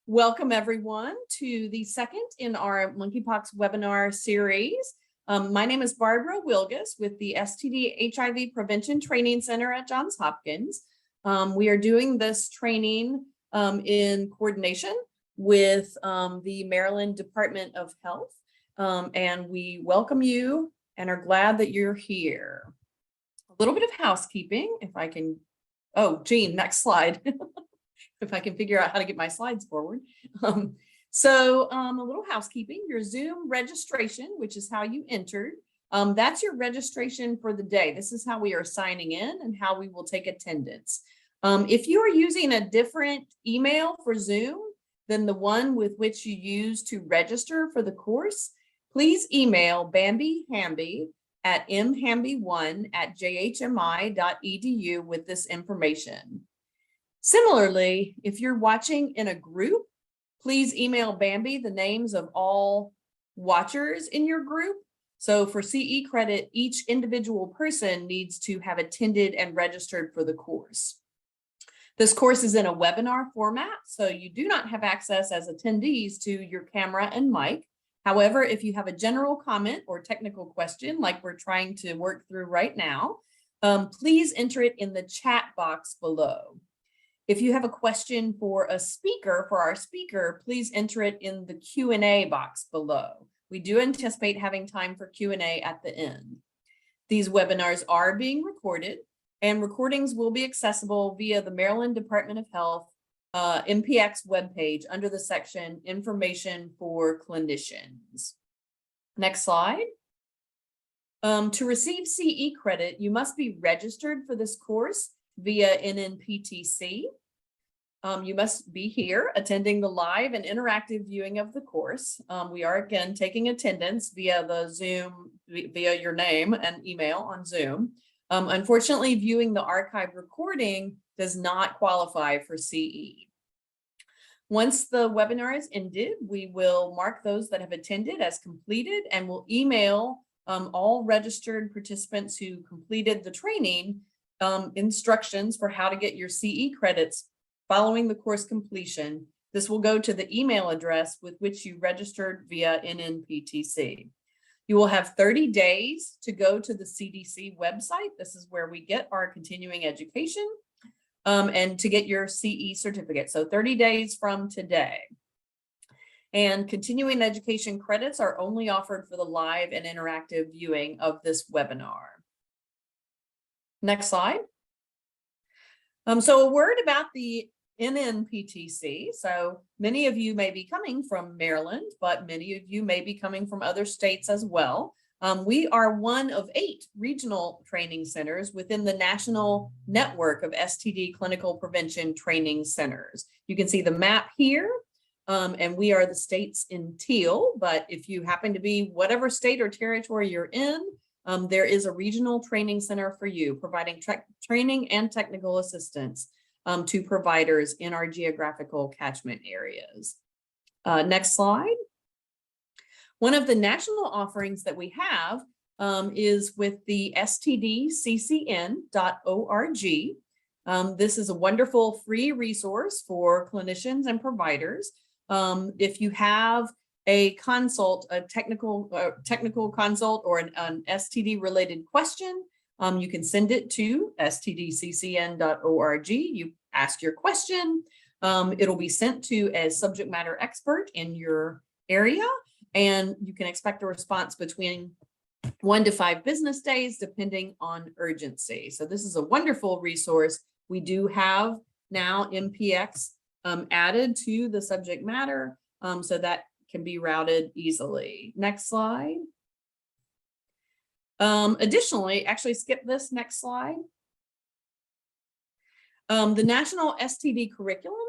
Welcome everyone to the second in our Monkeypox webinar series. My name is Barbara Wilgus with the STD HIV Prevention Training Center at Johns Hopkins. We are doing this training in coordination with the Maryland Department of Health, and we welcome you and are glad that you're here. A little bit of housekeeping, if I can. Oh, Jean, next slide. If I can figure out how to get my slides forward. A little housekeeping, your Zoom registration, which is how you entered, that's your registration for the day. This is how we are signing in and how we will take attendance. If you are using a different email for Zoom than the one with which you use to register for the course, please email Bambi Hamby at mhamby1@jhmi.edu with this information. Similarly, if you're watching in a group, please email Bambi the names of all watchers in your group. So for CE credit, each individual person needs to have attended and registered for the course. This course is in a webinar format, so you do not have access as attendees to your camera and mic. However, if you have a general comment or technical question like we're trying to work through right now, please enter it in the chat box below. If you have a question for our speaker, please enter it in the Q&A box below. We do anticipate having time for Q&A at the end. These webinars are being recorded, and recordings will be accessible via the Maryland Department of Health MPX webpage under the section Information for Clinicians. Next slide. To receive CE credit, you must be registered for this course via NNPTC. You must be here attending the live and interactive viewing of the course. We are again taking attendance via the Zoom, via your name and email on Zoom. Unfortunately, viewing the archive recording does not qualify for CE. Once the webinar is ended, we will mark those that have attended as completed and will email all registered participants who completed the training instructions for how to get your CE credits following the course completion. This will go to the email address with which you registered via NNPTC. You will have 30 days to go to the CDC website. This is where we get our continuing education and to get your CE certificate. So 30 days from today. And continuing education credits are only offered for the live and interactive viewing of this webinar. Next slide. So a word about the NNPTC. So many of you may be coming from Maryland, but many of you may be coming from other states as well. We are one of 8 regional training centers within the national network of STD clinical prevention training centers. You can see the map here, and we are the states in teal, but if you happen to be whatever state or territory you're in, there is a regional training center for you, providing training and technical assistance to providers in our geographical catchment areas. Next slide. One of the national offerings that we have is with the stdccn.org. This is a wonderful free resource for clinicians and providers. If you have a consult, a technical consult or an STD related question, you can send it to stdccn.org. You ask your question. It'll be sent to a subject matter expert in your area, and you can expect a response between 1 to 5 business days, depending on urgency. So this is a wonderful resource. We do have now MPX added to the subject matter, so that can be routed easily. Next slide. Additionally, actually skip this next slide. The National STD Curriculum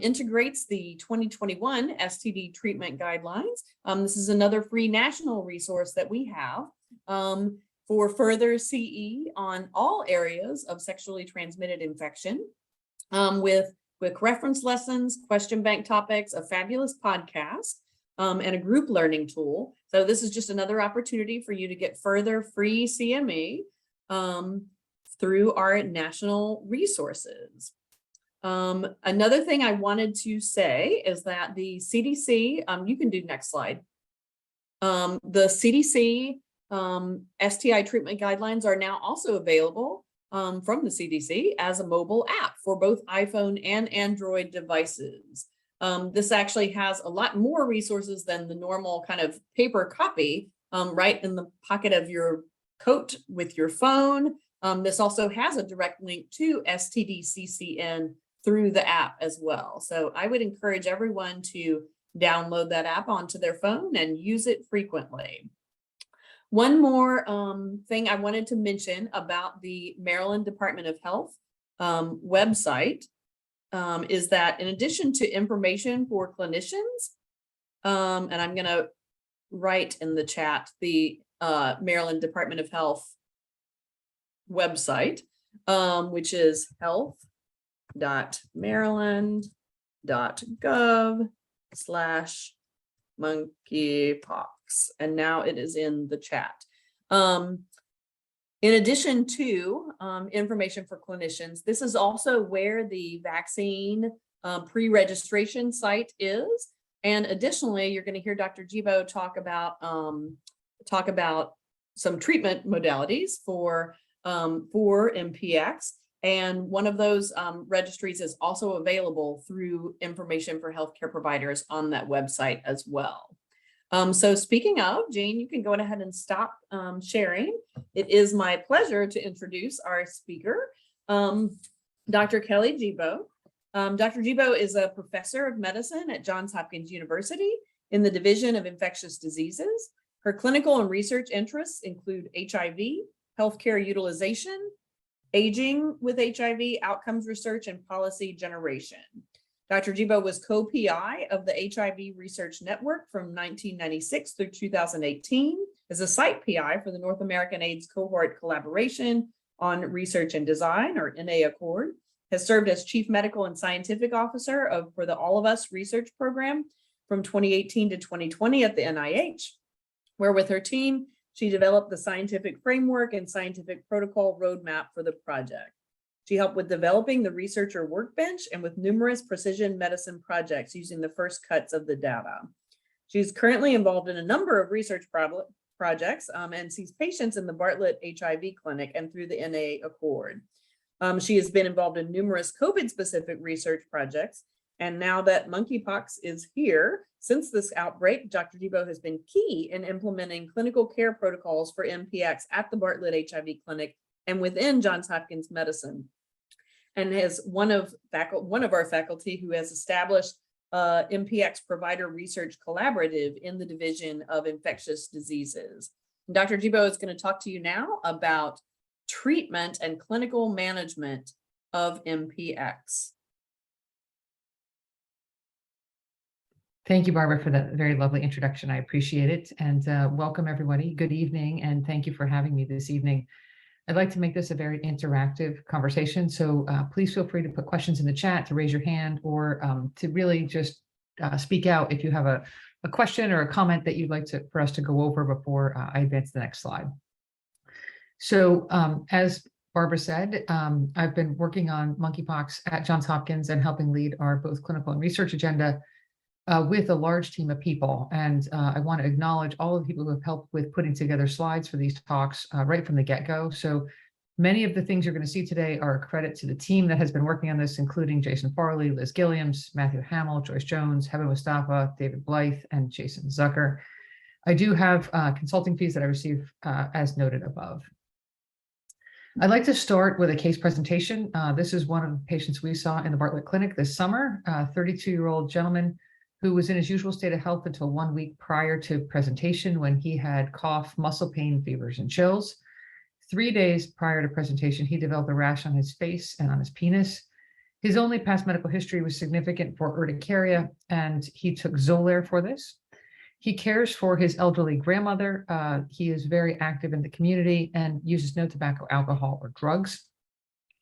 integrates the 2021 STD treatment guidelines. This is another free national resource that we have for further CE on all areas of sexually transmitted infection with reference lessons, question bank topics, a fabulous podcast, and a group learning tool. So this is just another opportunity for you to get further free CME through our national resources. Another thing I wanted to say is that the CDC, you can do next slide. The CDC STI treatment guidelines are now also available from the CDC as a mobile app for both iPhone and Android devices. This actually has a lot more resources than the normal kind of paper copy right in the pocket of your coat with your phone. This also has a direct link to STDCCN through the app as well. So I would encourage everyone to download that app onto their phone and use it frequently. One more thing I wanted to mention about the Maryland Department of Health website is that in addition to information for clinicians, and I'm going to write in the chat the Maryland Department of Health website, which is health.maryland.gov/monkeypox. And now it is in the chat. In addition to information for clinicians, this is also where the vaccine pre-registration site is. And additionally, you're going to hear Dr. Jibo talk about some treatment modalities for MPX. And one of those registries is also available through information for healthcare providers on that website as well. So speaking of, Jane, you can go ahead and stop sharing. It is my pleasure to introduce our speaker, Dr. Kelly Jibo. Dr. Jibo is a professor of medicine at Johns Hopkins University in the Division of Infectious Diseases. Her clinical and research interests include HIV, healthcare utilization, aging with HIV, outcomes research, and policy generation. Dr. Jibo was co-PI of the HIV Research Network from 1996 through 2018, as a site PI for the North American AIDS Cohort Collaboration on Research and Design, or NA Accord, has served as Chief Medical and Scientific Officer for the All of Us research program from 2018 to 2020 at the NIH, where with her team, she developed the scientific framework and scientific protocol roadmap for the project. She helped with developing the researcher workbench and with numerous precision medicine projects using the first cuts of the data. She's currently involved in a number of research projects and sees patients in the Bartlett HIV clinic and through the NA Accord. She has been involved in numerous COVID-specific research projects. And now that monkeypox is here, since this outbreak, Dr. Jibo has been key in implementing clinical care protocols for MPX at the Bartlett HIV clinic and within Johns Hopkins Medicine, and is one of our faculty who has established MPX Provider Research Collaborative in the Division of Infectious Diseases. And Dr. Jibo is going to talk to you now about treatment and clinical management of MPX. Thank you, Barbara, for that very lovely introduction. I appreciate it. And welcome, everybody. Good evening, and thank you for having me this evening. I'd like to make this a very interactive conversation. So please feel free to put questions in the chat, to raise your hand, or to really just speak out if you have a question or a comment that you'd like for us to go over before I advance to the next slide. So as Barbara said, I've been working on monkeypox at Johns Hopkins and helping lead our both clinical and research agenda with a large team of people. And I want to acknowledge all of the people who have helped with putting together slides for these talks right from the get-go. So many of the things you're going to see today are a credit to the team that has been working on this, including Jason Farley, Liz Gilliams, Matthew Hamill, Joyce Jones, Heba Mustafa, David Blythe, and Jason Zucker. I do have consulting fees that I receive as noted above. I'd like to start with a case presentation. This is one of the patients we saw in the Bartlett Clinic this summer, a 32-year-old gentleman who was in his usual state of health until 1 week prior to presentation, when he had cough, muscle pain, fevers, and chills. 3 days prior to presentation, he developed a rash on his face and on his penis. His only past medical history was significant for urticaria, and he took Xolair for this. He cares for his elderly grandmother. He is very active in the community and uses no tobacco, alcohol, or drugs.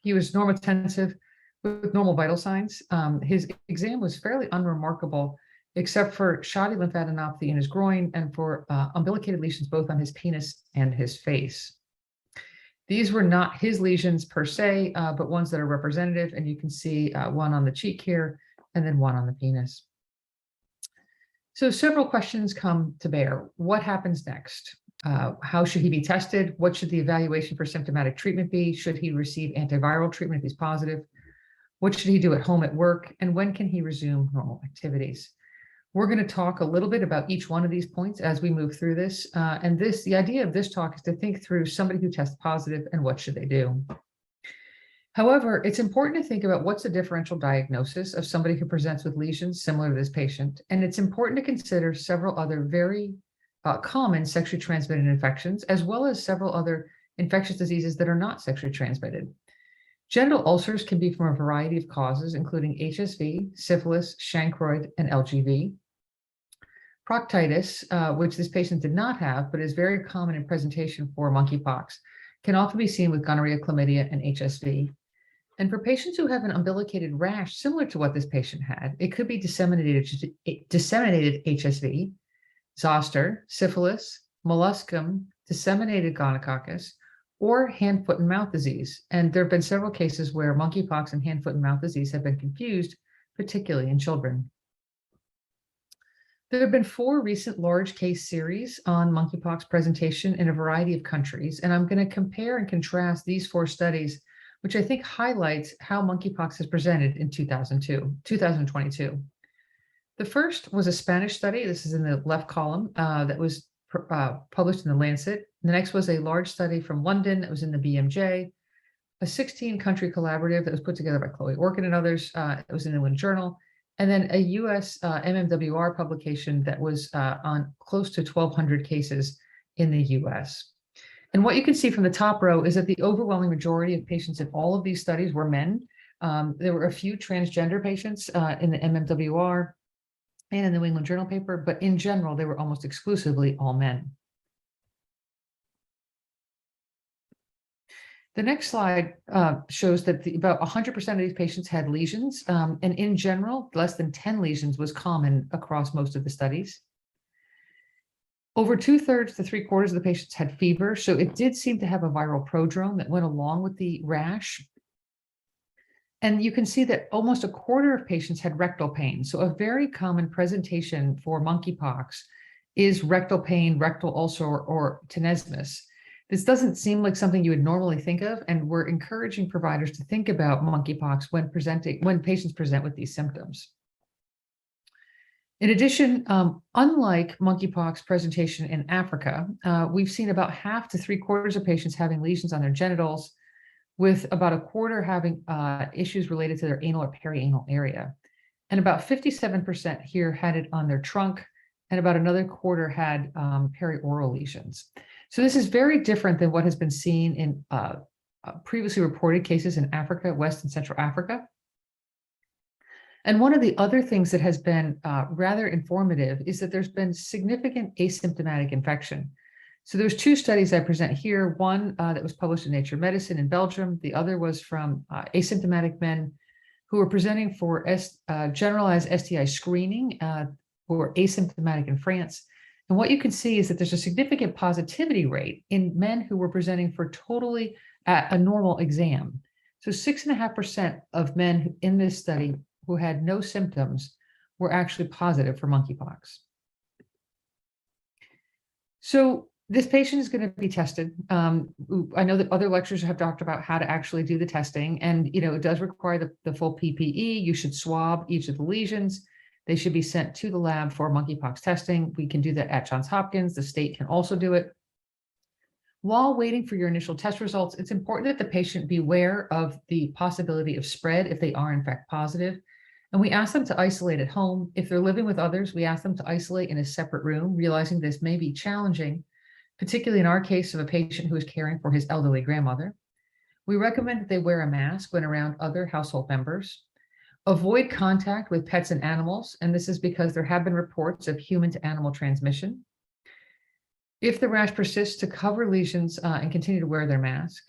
He was normotensive with normal vital signs. His exam was fairly unremarkable, except for shoddy lymphadenopathy in his groin and for umbilicated lesions both on his penis and his face. These were not his lesions per se, but ones that are representative. And you can see one on the cheek here and then one on the penis. So several questions come to bear. What happens next? How should he be tested? What should the evaluation for symptomatic treatment be? Should he receive antiviral treatment if he's positive? What should he do at home, at work? And when can he resume normal activities? We're going to talk a little bit about each one of these points as we move through this. The idea of this talk is to think through somebody who tests positive and what should they do. However, it's important to think about what's the differential diagnosis of somebody who presents with lesions similar to this patient. And it's important to consider several other very common sexually transmitted infections, as well as several other infectious diseases that are not sexually transmitted. Genital ulcers can be from a variety of causes, including HSV, syphilis, chancroid, and LGV. Proctitis, which this patient did not have, but is very common in presentation for monkeypox, can often be seen with gonorrhea, chlamydia, and HSV. And for patients who have an umbilicated rash similar to what this patient had, it could be disseminated HSV, zoster, syphilis, molluscum, disseminated gonococcus, or hand, foot, and mouth disease. And there have been several cases where monkeypox and hand, foot, and mouth disease have been confused, particularly in children. There have been 4 recent large case series on monkeypox presentation in a variety of countries, and I'm going to compare and contrast these 4 studies, which I think highlights how monkeypox is presented in 2022. The first was a Spanish study. This is in the left column that was published in the Lancet. The next was a large study from London that was in the BMJ, a 16-country collaborative that was put together by Chloe Orkin and others. It was in the New England Journal. And then a US MMWR publication that was on close to 1,200 cases in the US. And what you can see from the top row is that the overwhelming majority of patients in all of these studies were men. There were a few transgender patients in the MMWR and in the New England Journal paper, but in general, they were almost exclusively all men. The next slide shows that about 100% of these patients had lesions, and in general, less than 10 lesions was common across most of the studies. Over 2/3 to 3/4 of the patients had fever, so it did seem to have a viral prodrome that went along with the rash. And you can see that almost 1/4 of patients had rectal pain. So a very common presentation for monkeypox is rectal pain, rectal ulcer, or tenesmus. This doesn't seem like something you would normally think of, and we're encouraging providers to think about monkeypox when patients present with these symptoms. In addition, unlike monkeypox presentation in Africa, we've seen about 1/2 to 3/4 of patients having lesions on their genitals, with about 1/4 having issues related to their anal or perianal area. And about 57% here had it on their trunk, and about another 1/4 had perioral lesions. So this is very different than what has been seen in previously reported cases in Africa, West and Central Africa. And one of the other things that has been rather informative is that there's been significant asymptomatic infection. So there's 2 studies I present here, one that was published in Nature Medicine in Belgium. The other was from asymptomatic men who were presenting for generalized STI screening who were asymptomatic in France. And what you can see is that there's a significant positivity rate in men who were presenting for totally a normal exam. So 6.5% of men in this study who had no symptoms were actually positive for monkeypox. So this patient is going to be tested. I know that other lecturers have talked about how to actually do the testing, and it does require the full PPE. You should swab each of the lesions. They should be sent to the lab for monkeypox testing. We can do that at Johns Hopkins. The state can also do it. While waiting for your initial test results, it's important that the patient be aware of the possibility of spread if they are in fact positive. And we ask them to isolate at home. If they're living with others, we ask them to isolate in a separate room, realizing this may be challenging, particularly in our case of a patient who is caring for his elderly grandmother. We recommend that they wear a mask when around other household members. Avoid contact with pets and animals, and this is because there have been reports of human to animal transmission. If the rash persists, to cover lesions and continue to wear their mask,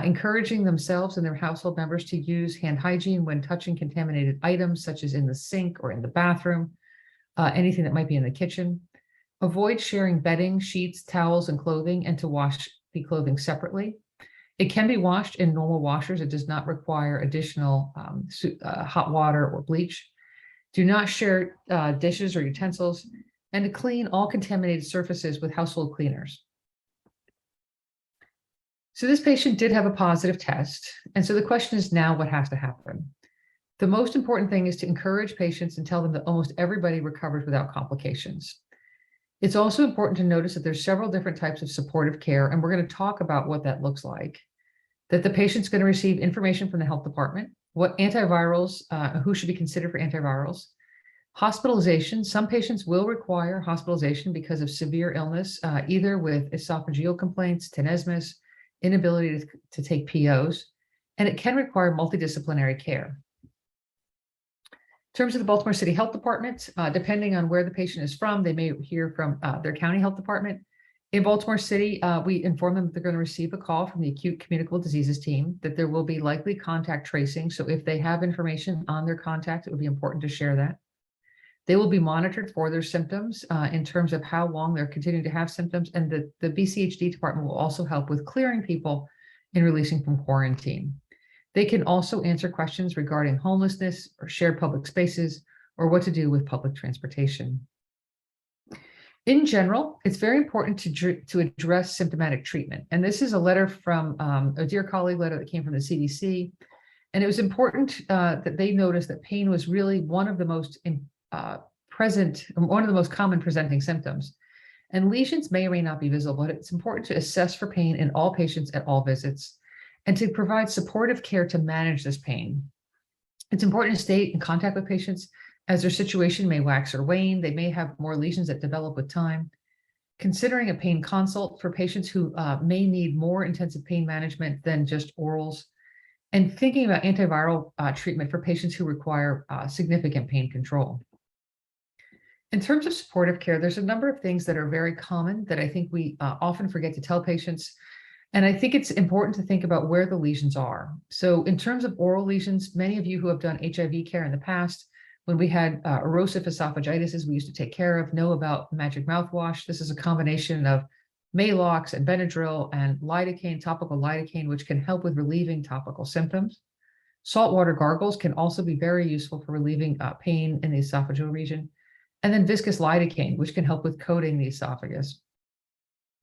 encouraging themselves and their household members to use hand hygiene when touching contaminated items, such as in the sink or in the bathroom, anything that might be in the kitchen. Avoid sharing bedding, sheets, towels, and clothing, and to wash the clothing separately. It can be washed in normal washers. It does not require additional hot water or bleach. Do not share dishes or utensils, and to clean all contaminated surfaces with household cleaners. So this patient did have a positive test. And so the question is now what has to happen? The most important thing is to encourage patients and tell them that almost everybody recovers without complications. It's also important to notice that there's several different types of supportive care, and we're going to talk about what that looks like. That the patient's going to receive information from the health department, what antivirals, who should be considered for antivirals, hospitalization. Some patients will require hospitalization because of severe illness, either with esophageal complaints, tenesmus, inability to take POs, and it can require multidisciplinary care. In terms of the Baltimore City Health Department, depending on where the patient is from, they may hear from their county health department. In Baltimore City, we inform them that they're going to receive a call from the acute communicable diseases team, that there will be likely contact tracing. So if they have information on their contact, it would be important to share that. They will be monitored for their symptoms in terms of how long they're continuing to have symptoms. And the BCHD department will also help with clearing people and releasing from quarantine. They can also answer questions regarding homelessness or shared public spaces or what to do with public transportation. In general, it's very important to address symptomatic treatment. And this is a letter from a dear colleague letter that came from the CDC. And it was important that they noticed that pain was really one of the most one of the most common presenting symptoms. And lesions may or may not be visible, but it's important to assess for pain in all patients at all visits and to provide supportive care to manage this pain. It's important to stay in contact with patients as their situation may wax or wane. They may have more lesions that develop with time. Considering a pain consult for patients who may need more intensive pain management than just orals, and thinking about antiviral treatment for patients who require significant pain control. In terms of supportive care, there's a number of things that are very common that I think we often forget to tell patients. And I think it's important to think about where the lesions are. So in terms of oral lesions, many of you who have done HIV care in the past, when we had erosive esophagitis we used to take care of, know about magic mouthwash. This is a combination of Maalox and Benadryl and lidocaine, topical lidocaine, which can help with relieving topical symptoms. Saltwater gargles can also be very useful for relieving pain in the esophageal region. And then viscous lidocaine, which can help with coating the esophagus.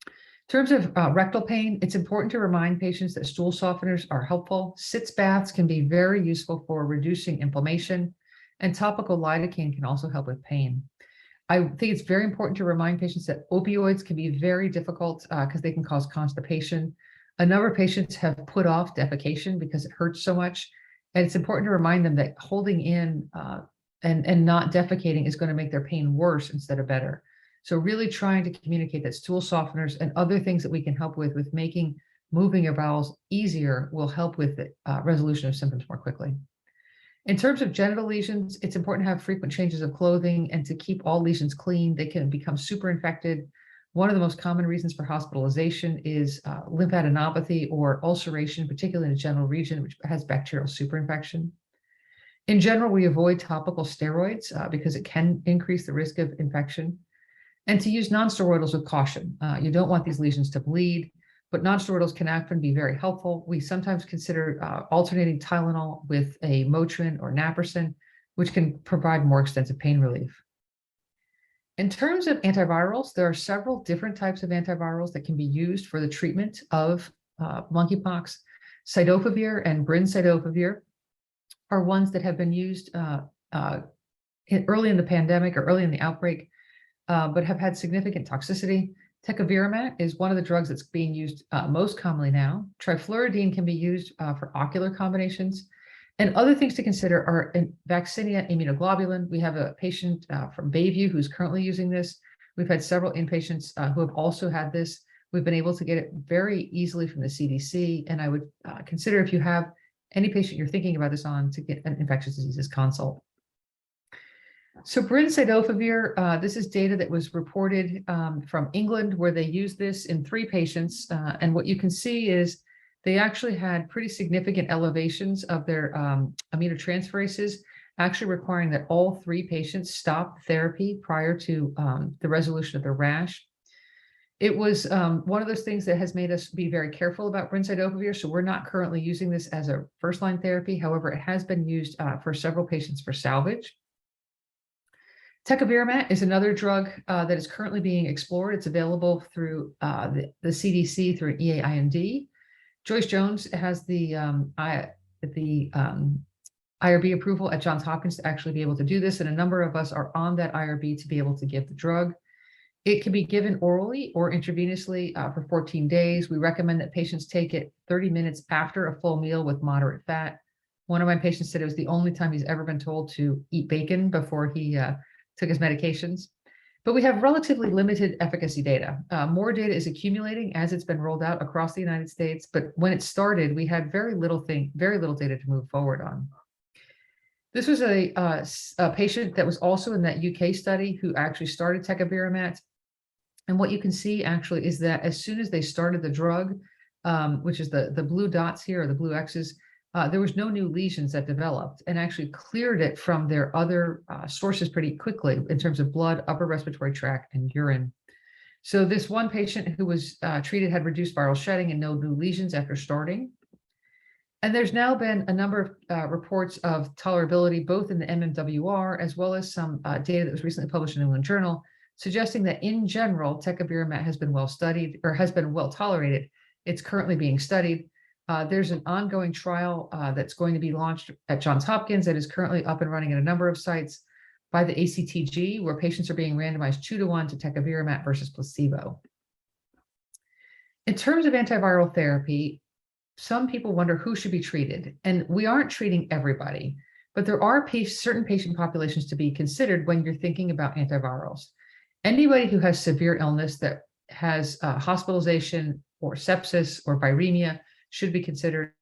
In terms of rectal pain, it's important to remind patients that stool softeners are helpful. Sitz baths can be very useful for reducing inflammation, and topical lidocaine can also help with pain. I think it's very important to remind patients that opioids can be very difficult because they can cause constipation. A number of patients have put off defecation because it hurts so much. And it's important to remind them that holding in and not defecating is going to make their pain worse instead of better. So really trying to communicate that stool softeners and other things that we can help with making moving your bowels easier will help with the resolution of symptoms more quickly. In terms of genital lesions, it's important to have frequent changes of clothing and to keep all lesions clean. They can become super infected. One of the most common reasons for hospitalization is lymphadenopathy or ulceration, particularly in the genital region, which has bacterial superinfection. In general, we avoid topical steroids because it can increase the risk of infection, and to use nonsteroidals with caution. You don't want these lesions to bleed, but nonsteroidals can often be very helpful. We sometimes consider alternating Tylenol with a Motrin or naproxen, which can provide more extensive pain relief. In terms of antivirals, there are several different types of antivirals that can be used for the treatment of monkeypox. Cidofovir and brincidofovir are ones that have been used early in the pandemic or early in the outbreak, but have had significant toxicity. Tecovirimat is one of the drugs that's being used most commonly now. Trifluridine can be used for ocular combinations. And other things to consider are vaccinia immunoglobulin. We have a patient from Bayview who's currently using this. We've had several inpatients who have also had this. We've been able to get it very easily from the CDC. And I would consider, if you have any patient you're thinking about this on, to get an infectious diseases consult. So brincidofovir, this is data that was reported from England, where they used this in 3 patients. And what you can see is they actually had pretty significant elevations of their aminotransferases, actually requiring that all 3 patients stop therapy prior to the resolution of the rash. It was one of those things that has made us be very careful about brincidofovir. So we're not currently using this as a first-line therapy. However, it has been used for several patients for salvage. Tecovirimat is another drug that is currently being explored. It's available through the CDC through an EAIND. Joyce Jones has the IRB approval at Johns Hopkins to actually be able to do this, and a number of us are on that IRB to be able to give the drug. It can be given orally or intravenously for 14 days. We recommend that patients take it 30 minutes after a full meal with moderate fat. One of my patients said it was the only time he's ever been told to eat bacon before he took his medications. But we have relatively limited efficacy data. More data is accumulating as it's been rolled out across the United States. But when it started, we had very little data to move forward on. This was a patient that was also in that UK study who actually started tecovirimat. And what you can see actually is that as soon as they started the drug, which is the blue dots here, or the blue X's, there was no new lesions that developed, and actually cleared it from their other sources pretty quickly in terms of blood, upper respiratory tract, and urine. So this one patient who was treated had reduced viral shedding and no new lesions after starting. And there's now been a number of reports of tolerability, both in the MMWR, as well as some data that was recently published in the New England Journal, suggesting that in general, tecovirimat has been well studied, or has been well tolerated. It's currently being studied. There's an ongoing trial that's going to be launched at Johns Hopkins that is currently up and running at a number of sites by the ACTG, where patients are being randomized 2-to-1 to tecovirimat versus placebo. In terms of antiviral therapy, some people wonder who should be treated, and we aren't treating everybody, but there are certain patient populations to be considered when you're thinking about antivirals. Anybody who has severe illness that has hospitalization or sepsis or viremia should be considered.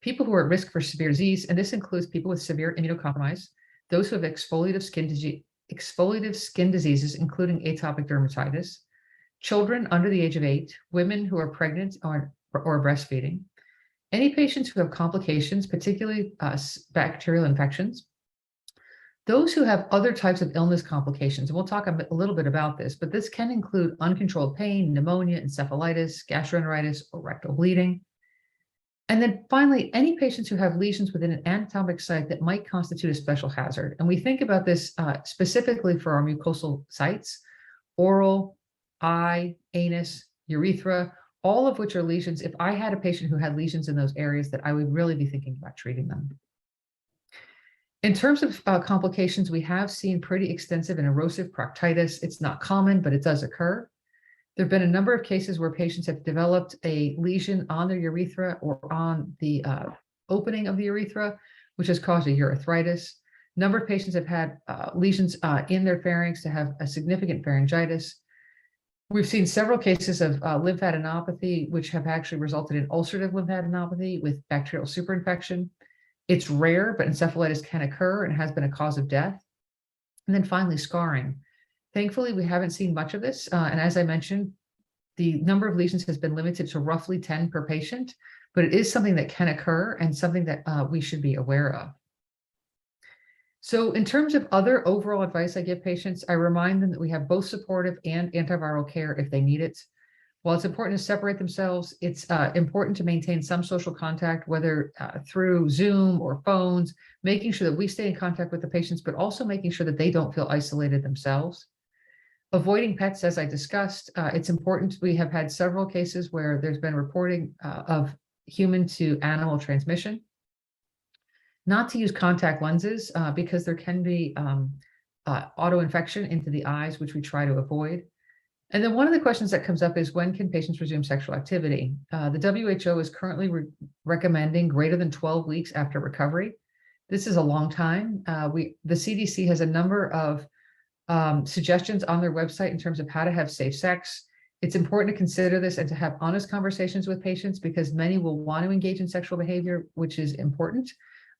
People who are at risk for severe disease, and this includes people with severe immunocompromise, those who have exfoliative skin diseases, including atopic dermatitis, children under the age of 8, women who are pregnant or breastfeeding, any patients who have complications, particularly bacterial infections, those who have other types of illness complications, and we'll talk a little bit about this, but this can include uncontrolled pain, pneumonia, encephalitis, gastroenteritis, or rectal bleeding. And then finally, any patients who have lesions within an anatomic site that might constitute a special hazard. And we think about this specifically for our mucosal sites, oral, eye, anus, urethra, all of which are lesions. If I had a patient who had lesions in those areas, that I would really be thinking about treating them. In terms of complications, we have seen pretty extensive and erosive proctitis. It's not common, but it does occur. There have been a number of cases where patients have developed a lesion on their urethra or on the opening of the urethra, which has caused a urethritis. A number of patients have had lesions in their pharynx to have a significant pharyngitis. We've seen several cases of lymphadenopathy, which have actually resulted in ulcerative lymphadenopathy with bacterial superinfection. It's rare, but encephalitis can occur and has been a cause of death. And then finally, scarring. Thankfully, we haven't seen much of this. And as I mentioned, the number of lesions has been limited to roughly 10 per patient, but it is something that can occur and something that we should be aware of. So in terms of other overall advice I give patients, I remind them that we have both supportive and antiviral care if they need it. While it's important to separate themselves, it's important to maintain some social contact, whether through Zoom or phones, making sure that we stay in contact with the patients, but also making sure that they don't feel isolated themselves. Avoiding pets, as I discussed, it's important. We have had several cases where there's been reporting of human to animal transmission. Not to use contact lenses because there can be autoinfection into the eyes, which we try to avoid. And then one of the questions that comes up is, when can patients resume sexual activity? The WHO is currently recommending greater than 12 weeks after recovery. This is a long time. The CDC has a number of suggestions on their website in terms of how to have safe sex. It's important to consider this and to have honest conversations with patients, because many will want to engage in sexual behavior, which is important.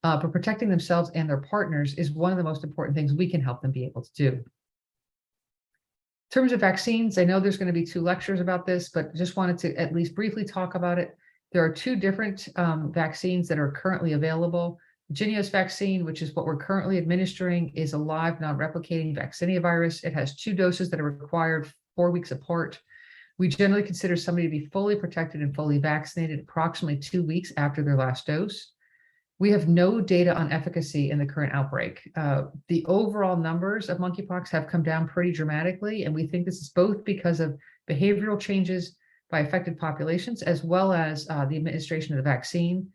But protecting themselves and their partners is one of the most important things we can help them be able to do. In terms of vaccines, I know there's going to be 2 lectures about this, but just wanted to at least briefly talk about it. There are 2 different vaccines that are currently available. Jynneos vaccine, which is what we're currently administering, is a live non-replicating vaccinia virus. It has 2 doses that are required 4 weeks apart. We generally consider somebody to be fully protected and fully vaccinated approximately 2 weeks after their last dose. We have no data on efficacy in the current outbreak. The overall numbers of monkeypox have come down pretty dramatically, and we think this is both because of behavioral changes by affected populations, as well as the administration of the vaccine.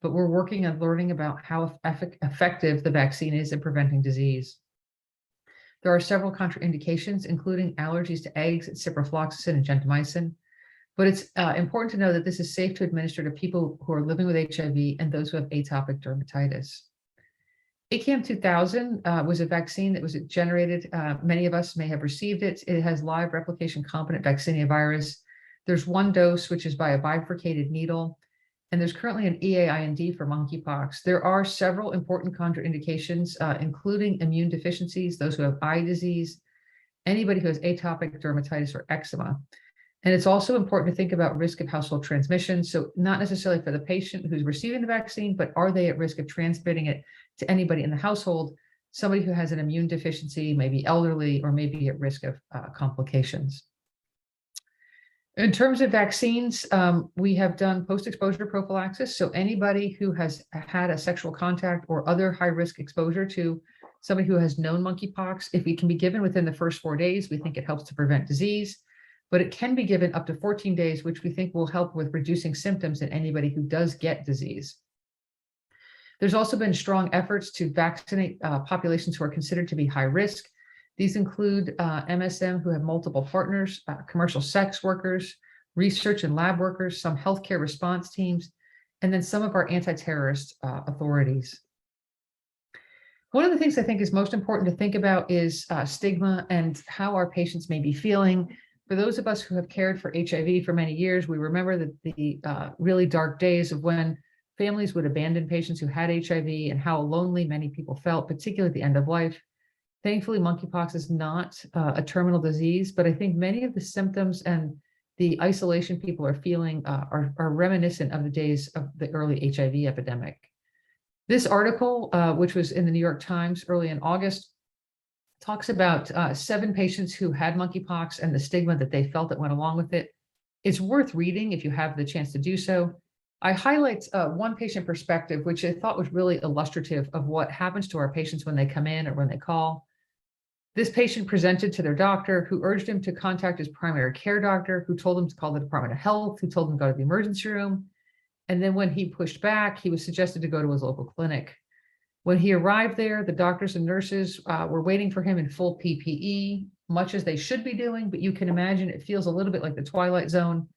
But we're working on learning about how effective the vaccine is in preventing disease. There are several contraindications, including allergies to eggs, ciprofloxacin, and gentamicin. But it's important to know that this is safe to administer to people who are living with HIV and those who have atopic dermatitis. ACAM2000 was a vaccine that was generated. Many of us may have received it. It has live replication competent vaccinia virus. There's one dose, which is by a bifurcated needle. And there's currently an EA-IND for monkeypox. There are several important contraindications, including immune deficiencies, those who have eye disease, anybody who has atopic dermatitis or eczema. And it's also important to think about risk of household transmission. So not necessarily for the patient who's receiving the vaccine, but are they at risk of transmitting it to anybody in the household, somebody who has an immune deficiency, maybe elderly, or maybe at risk of complications. In terms of vaccines, we have done post-exposure prophylaxis. So anybody who has had a sexual contact or other high-risk exposure to somebody who has known monkeypox, if it can be given within the first 4 days, we think it helps to prevent disease. But it can be given up to 14 days, which we think will help with reducing symptoms in anybody who does get disease. There's also been strong efforts to vaccinate populations who are considered to be high risk. These include MSM who have multiple partners, commercial sex workers, research and lab workers, some healthcare response teams, and then some of our anti-terrorist authorities. One of the things I think is most important to think about is stigma and how our patients may be feeling. For those of us who have cared for HIV for many years, we remember the really dark days of when families would abandon patients who had HIV and how lonely many people felt, particularly at the end of life. Thankfully, monkeypox is not a terminal disease, but I think many of the symptoms and the isolation people are feeling are reminiscent of the days of the early HIV epidemic. This article, which was in the New York Times early in August, talks about 7 patients who had monkeypox and the stigma that they felt that went along with it. It's worth reading if you have the chance to do so. I highlight one patient perspective, which I thought was really illustrative of what happens to our patients when they come in or when they call. This patient presented to their doctor, who urged him to contact his primary care doctor, who told him to call the Department of Health, who told him to go to the emergency room. And then when he pushed back, he was suggested to go to his local clinic. When he arrived there, the doctors and nurses were waiting for him in full PPE, much as they should be doing, but you can imagine it feels a little bit like the Twilight Zone.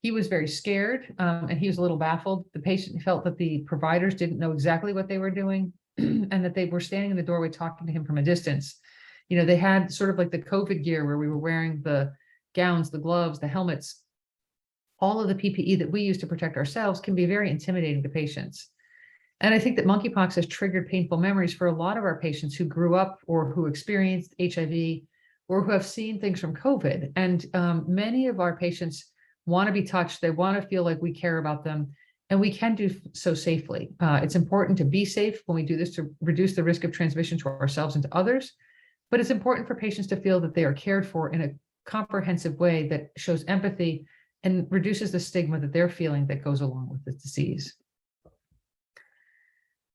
He was very scared and he was a little baffled. The patient felt that the providers didn't know exactly what they were doing and that they were standing in the doorway talking to him from a distance. You know, they had sort of like the COVID gear where we were wearing the gowns, the gloves, the helmets. All of the PPE that we use to protect ourselves can be very intimidating to patients. And I think that monkeypox has triggered painful memories for a lot of our patients who grew up or who experienced HIV or who have seen things from COVID. And many of our patients want to be touched. They want to feel like we care about them, and we can do so safely. It's important to be safe when we do this to reduce the risk of transmission to ourselves and to others. But it's important for patients to feel that they are cared for in a comprehensive way that shows empathy and reduces the stigma that they're feeling that goes along with this disease.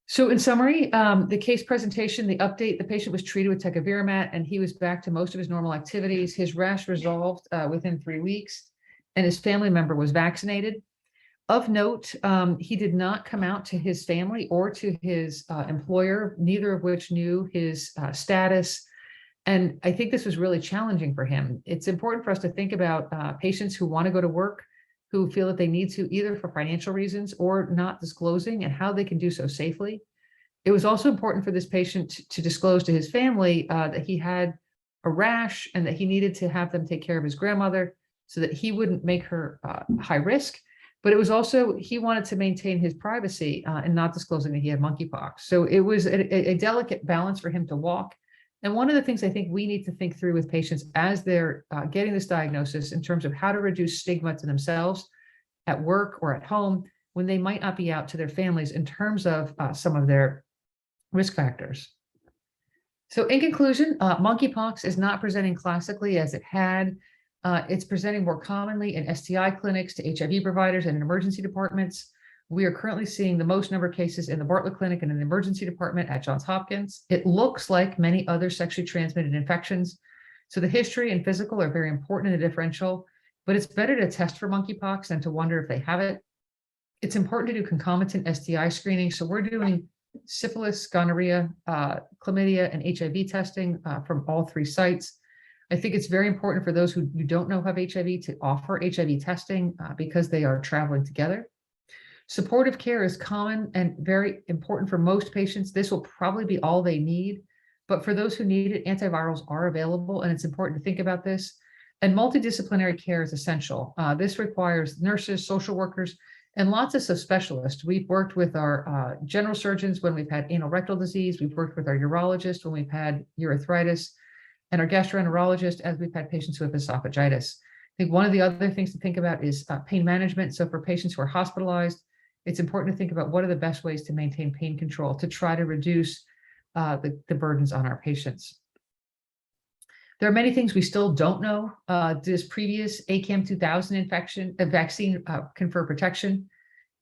So in summary, the case presentation, the update, the patient was treated with tecovirimat and he was back to most of his normal activities. His rash resolved within 3 weeks and his family member was vaccinated. Of note, he did not come out to his family or to his employer, neither of which knew his status. And I think this was really challenging for him. It's important for us to think about patients who want to go to work, who feel that they need to either for financial reasons or not disclosing, and how they can do so safely. It was also important for this patient to disclose to his family that he had a rash and that he needed to have them take care of his grandmother so that he wouldn't make her high risk. But it was also, he wanted to maintain his privacy and not disclosing that he had monkeypox. So it was a delicate balance for him to walk. And one of the things I think we need to think through with patients as they're getting this diagnosis in terms of how to reduce stigma to themselves at work or at home when they might not be out to their families in terms of some of their risk factors. So in conclusion, monkeypox is not presenting classically as it had. It's presenting more commonly in STI clinics, to HIV providers, and in emergency departments. We are currently seeing the most number of cases in the Bartlett Clinic and in the emergency department at Johns Hopkins. It looks like many other sexually transmitted infections. So the history and physical are very important in the differential, but it's better to test for monkeypox than to wonder if they have it. It's important to do concomitant STI screening. So we're doing syphilis, gonorrhea, chlamydia, and HIV testing from all 3 sites. I think it's very important for those who you don't know have HIV to offer HIV testing because they are traveling together. Supportive care is common and very important for most patients. This will probably be all they need, but for those who need it, antivirals are available, and it's important to think about this. And multidisciplinary care is essential. This requires nurses, social workers, and lots of subspecialists. We've worked with our general surgeons when we've had anal rectal disease. We've worked with our urologist when we've had urethritis, and our gastroenterologist as we've had patients who have esophagitis. I think one of the other things to think about is pain management. So for patients who are hospitalized, it's important to think about what are the best ways to maintain pain control to try to reduce the burdens on our patients. There are many things we still don't know. Does previous ACAM 2000 vaccine confer protection?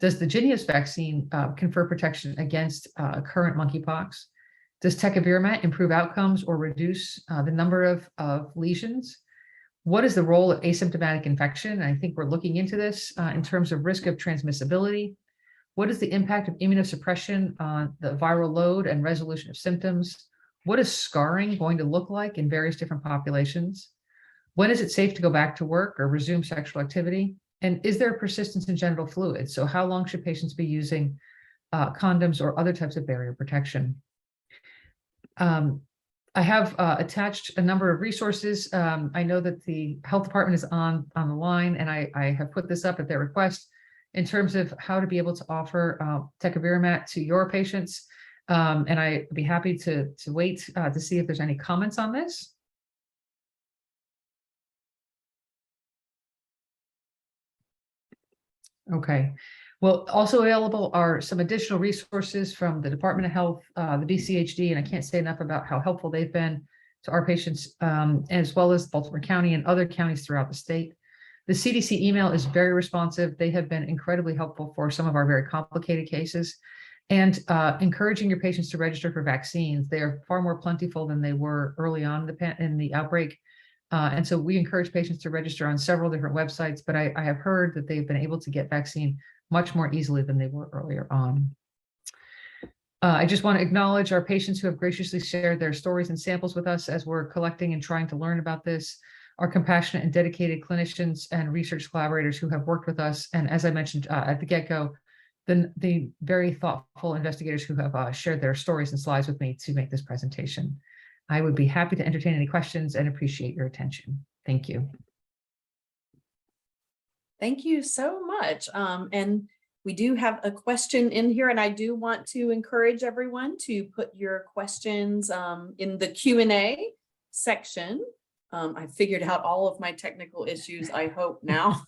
Does the Jynneos vaccine confer protection against current monkeypox? Does tecovirimat improve outcomes or reduce the number of lesions? What is the role of asymptomatic infection? I think we're looking into this in terms of risk of transmissibility. What is the impact of immunosuppression on the viral load and resolution of symptoms? What is scarring going to look like in various different populations? When is it safe to go back to work or resume sexual activity? And is there persistence in genital fluids? So how long should patients be using condoms or other types of barrier protection? I have attached a number of resources. I know that the health department is on the line, and I have put this up at their request in terms of how to be able to offer tecovirimat to your patients. And I'd be happy to wait to see if there's any comments on this. Okay. Well, also available are some additional resources from the Department of Health, the BCHD, and I can't say enough about how helpful they've been to our patients, as well as Baltimore County and other counties throughout the state. The CDC email is very responsive. They have been incredibly helpful for some of our very complicated cases, and encouraging your patients to register for vaccines. They are far more plentiful than they were early on in the outbreak. And so we encourage patients to register on several different websites, but I have heard that they've been able to get vaccine much more easily than they were earlier on. I just want to acknowledge our patients who have graciously shared their stories and samples with us as we're collecting and trying to learn about this, our compassionate and dedicated clinicians and research collaborators who have worked with us, and as I mentioned at the get-go, the very thoughtful investigators who have shared their stories and slides with me to make this presentation. I would be happy to entertain any questions and appreciate your attention. Thank you. Thank you so much. And we do have a question in here, and I do want to encourage everyone to put your questions in the Q&A section. I figured out all of my technical issues, I hope now.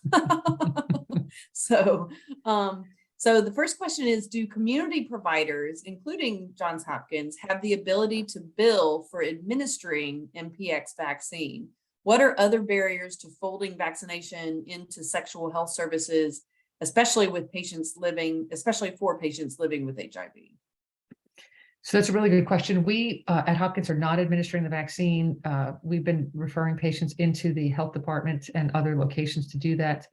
So the first question is, do community providers, including Johns Hopkins, have the ability to bill for administering MPX vaccine? What are other barriers to folding vaccination into sexual health services, especially for patients living with HIV? So that's a really good question. We at Hopkins are not administering the vaccine. We've been referring patients into the health department and other locations to do that.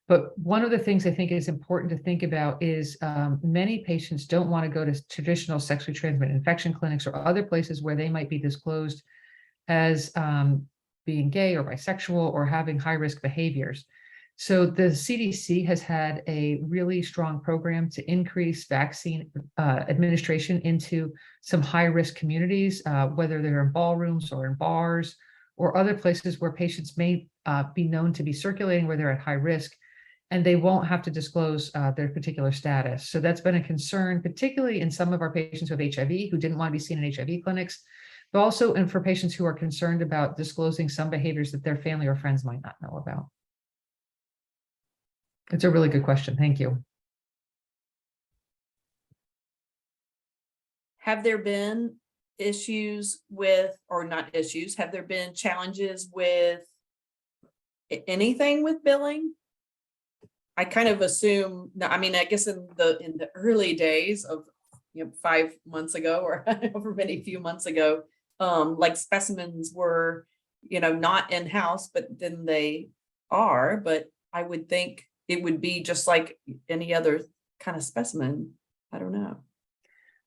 But one of the things I think is important to think about is many patients don't want to go to traditional sexually transmitted infection clinics or other places where they might be disclosed as being gay or bisexual or having high-risk behaviors. So the CDC has had a really strong program to increase vaccine administration into some high-risk communities, whether they're in ballrooms or in bars or other places where patients may be known to be circulating where they're at high risk, and they won't have to disclose their particular status. So that's been a concern, particularly in some of our patients who have HIV, who didn't want to be seen in HIV clinics, but also for patients who are concerned about disclosing some behaviors that their family or friends might not know about. It's a really good question. Thank you. Have there been issues with, or not issues, have there been challenges with anything with billing? I kind of assume, I mean, I guess in the early days of, 5 months ago or however many few months ago, like specimens were, not in-house, but then they are, but I would think it would be just like any other kind of specimen. I don't know.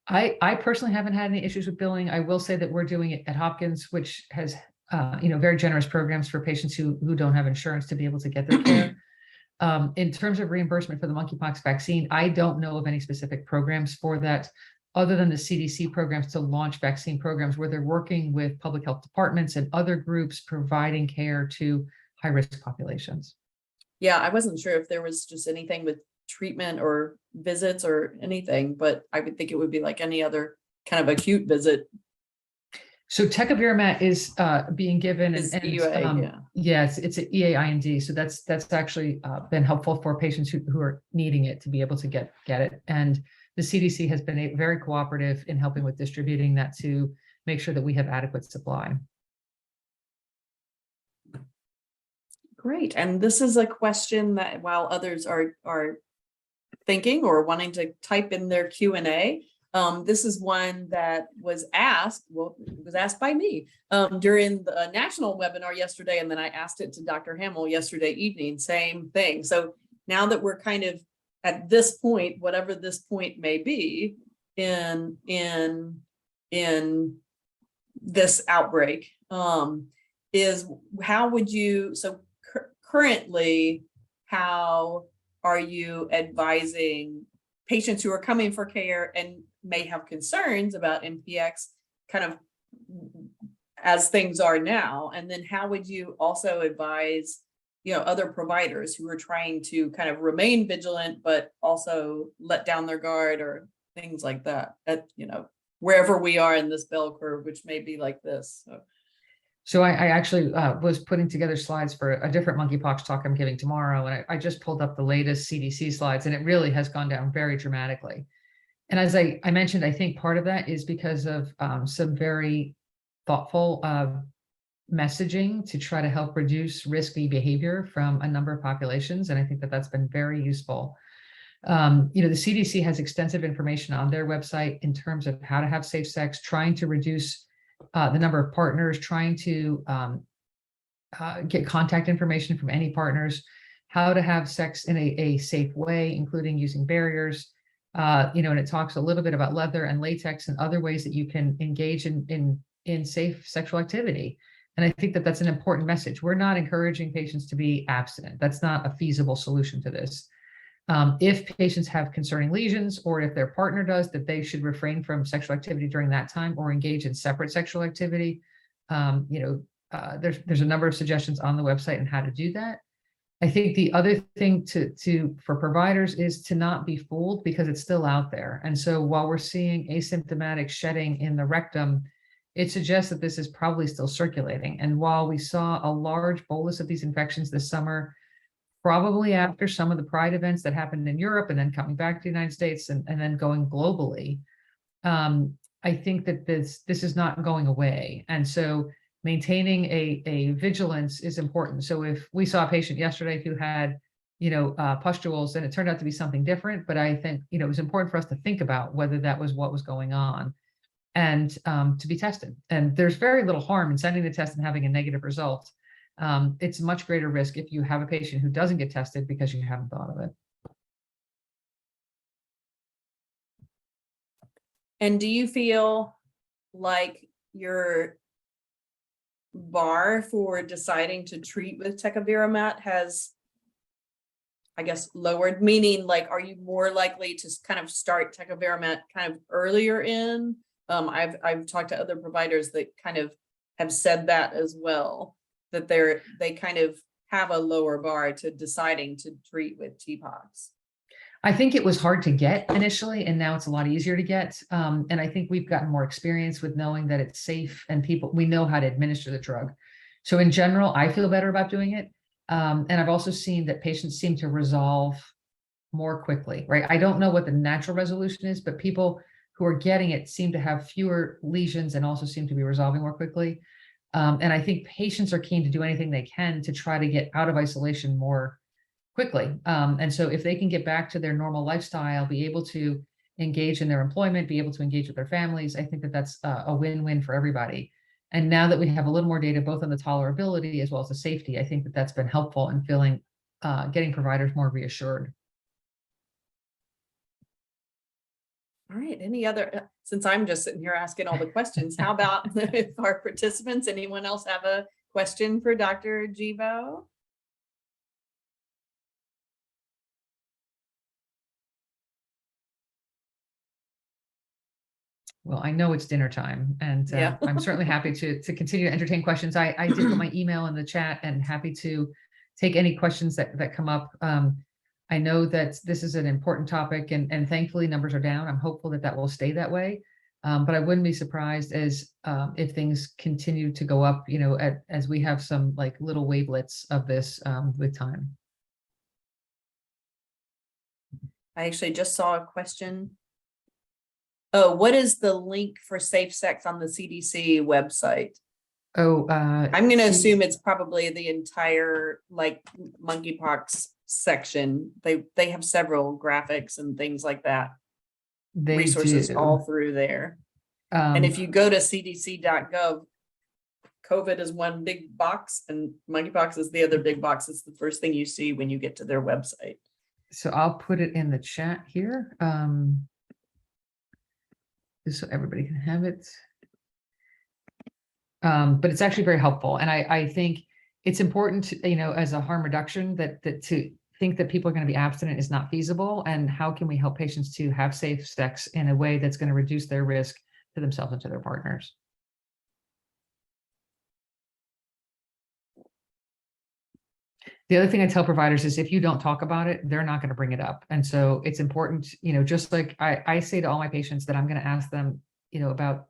I personally haven't had any issues with billing. I will say that we're doing it at Hopkins, which has, very generous programs for patients who don't have insurance to be able to get their care. In terms of reimbursement for the monkeypox vaccine, I don't know of any specific programs for that, other than the CDC programs to launch vaccine programs where they're working with public health departments and other groups providing care to high-risk populations. Yeah, I wasn't sure if there was just anything with treatment or visits or anything, but I would think it would be like any other kind of acute visit. So tecovirimat is being given, Is and EUA, yeah. yes, it's an EAIND. So that's actually been helpful for patients who are needing it to be able to get it. And the CDC has been very cooperative in helping with distributing that to make sure that we have adequate supply. Great. And this is a question that while others are thinking or wanting to type in their Q&A, this is one that was asked, well, it was asked by me during the national webinar yesterday, and then I asked it to Dr. Hamill yesterday evening, same thing. So now that we're kind of at this point, whatever this point may be in this outbreak, is how would you, so currently, how are you advising patients who are coming for care and may have concerns about MPX kind of as things are now? And then how would you also advise, other providers who are trying to kind of remain vigilant, but also let down their guard or things like that at, wherever we are in this bell curve, which may be like this. So I actually was putting together slides for a different monkeypox talk I'm giving tomorrow, and I just pulled up the latest CDC slides, and it really has gone down very dramatically. And as I mentioned, I think part of that is because of some very thoughtful messaging to try to help reduce risky behavior from a number of populations, and I think that that's been very useful. The CDC has extensive information on their website in terms of how to have safe sex, trying to reduce the number of partners, trying to get contact information from any partners, how to have sex in a safe way, including using barriers, and it talks a little bit about leather and latex and other ways that you can engage in safe sexual activity. And I think that that's an important message. We're not encouraging patients to be abstinent. That's not a feasible solution to this. If patients have concerning lesions, or if their partner does, that they should refrain from sexual activity during that time or engage in separate sexual activity. There's a number of suggestions on the website on how to do that. I think the other thing for providers is to not be fooled, because it's still out there. And so while we're seeing asymptomatic shedding in the rectum, it suggests that this is probably still circulating. And while we saw a large bolus of these infections this summer, probably after some of the Pride events that happened in Europe and then coming back to the United States and then going globally, I think that this is not going away. And so maintaining a vigilance is important. So if we saw a patient yesterday who had, pustules, and it turned out to be something different, but I think, it was important for us to think about whether that was what was going on and to be tested. And there's very little harm in sending the test and having a negative result. It's a much greater risk if you have a patient who doesn't get tested because you haven't thought of it. And do you feel like your bar for deciding to treat with tecovirimat has, I guess, lowered? Meaning, like, are you more likely to kind of start tecovirimat kind of earlier in? I've talked to other providers that kind of have said that as well, that they kind of have a lower bar to deciding to treat with TPOXX. I think it was hard to get initially, and now it's a lot easier to get. And I think we've gotten more experience with knowing that it's safe and we know how to administer the drug. So in general, I feel better about doing it. And I've also seen that patients seem to resolve more quickly, right? I don't know what the natural resolution is, but people who are getting it seem to have fewer lesions and also seem to be resolving more quickly. And I think patients are keen to do anything they can to try to get out of isolation more quickly. And so if they can get back to their normal lifestyle, be able to engage in their employment, be able to engage with their families, I think that that's a win-win for everybody. And now that we have a little more data, both on the tolerability as well as the safety, I think that that's been helpful in getting providers more reassured. All right, any other, since I'm just sitting here asking all the questions, how about if our participants, anyone else have a question for Dr. Givo? Well, I know it's dinner time, and Yeah. I'm certainly happy to continue to entertain questions. I did put my email in the chat, and happy to take any questions that come up. I know that this is an important topic, and thankfully numbers are down. I'm hopeful that that will stay that way. But I wouldn't be surprised if things continue to go up, as we have some like little wavelets of this with time. I actually just saw a question. Oh, what is the link for safe sex on the CDC website? Oh, I'm going to assume it's probably the entire like monkeypox section. They have several graphics and things like that. they Resources do. all through there. And if Um, you go to cdc.gov, COVID is one big box and monkeypox is the other big box. It's the first thing you see when you get to their website. so I'll put it in the chat here. Just so everybody can have it. But it's actually very helpful. And I think it's important to, as a harm reduction, that to think that people are going to be abstinent is not feasible. And how can we help patients to have safe sex in a way that's going to reduce their risk to themselves and to their partners? The other thing I tell providers is if you don't talk about it, they're not going to bring it up. And so it's important, just like I say to all my patients that I'm going to ask them, about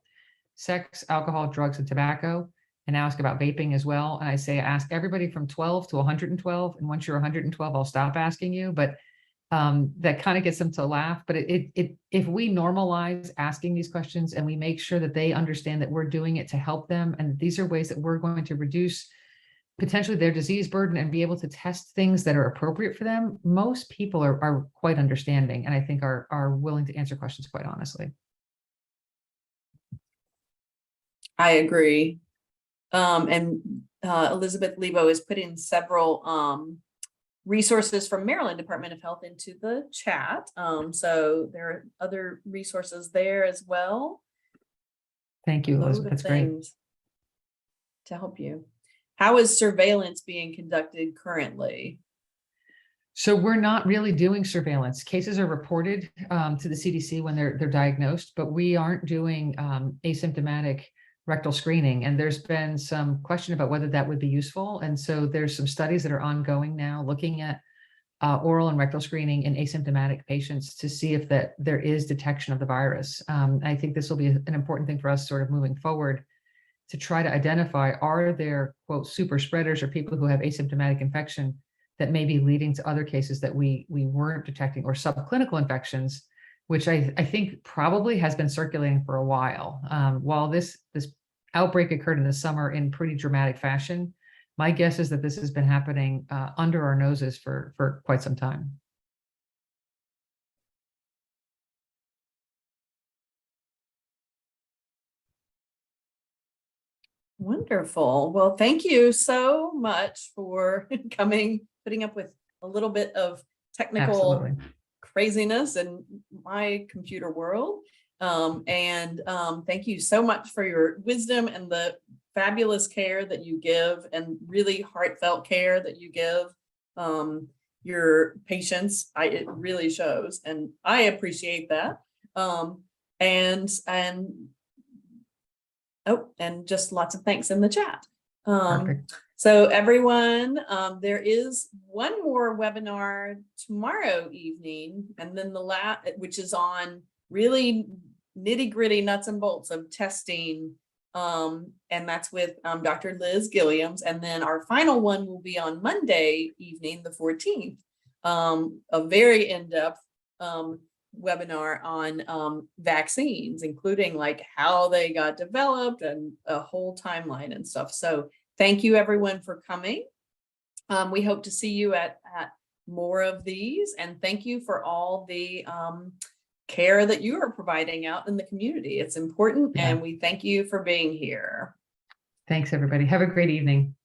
sex, alcohol, drugs, and tobacco, and ask about vaping as well. And I say, ask everybody from 12 to 112. And once you're 112, I'll stop asking you. But that kind of gets them to laugh. But if we normalize asking these questions and we make sure that they understand that we're doing it to help them, and these are ways that we're going to reduce potentially their disease burden and be able to test things that are appropriate for them, most people are quite understanding, and I think are willing to answer questions quite honestly. I agree. And Elizabeth Lebo is putting several resources from Maryland Department of Health into the chat. So there are other resources there as well. Thank you, Elizabeth. That's great. To help you. How is surveillance being conducted currently? So we're not really doing surveillance. Cases are reported to the CDC when they're diagnosed, but we aren't doing asymptomatic rectal screening. And there's been some question about whether that would be useful. And so there's some studies that are ongoing now looking at oral and rectal screening in asymptomatic patients to see if there is detection of the virus. I think this will be an important thing for us sort of moving forward to try to identify, are there, quote, super spreaders or people who have asymptomatic infection that may be leading to other cases that we weren't detecting, or subclinical infections, which I think probably has been circulating for a while. While this outbreak occurred in the summer in pretty dramatic fashion, my guess is that this has been happening under our noses for quite some time. Wonderful. Well, thank you so much for putting up with a little bit of technical Absolutely. craziness in my computer world. Thank you so much for your wisdom and the fabulous care that you give, and really heartfelt care that you give your patients. It really shows, and I appreciate that. And just lots of thanks in the chat. Perfect. So everyone, there is one more webinar tomorrow evening, and then which is on really nitty-gritty nuts and bolts of testing. And that's with Dr. Liz Gilliams. And then our final one will be on Monday evening, the 14th, a very in-depth webinar on vaccines, including like how they got developed and a whole timeline and stuff. So thank you everyone for coming. We hope to see you at more of these, and thank you for all the care that you are providing out in the community. It's important, Yeah. and we thank you for being here. Thanks, everybody. Have a great evening.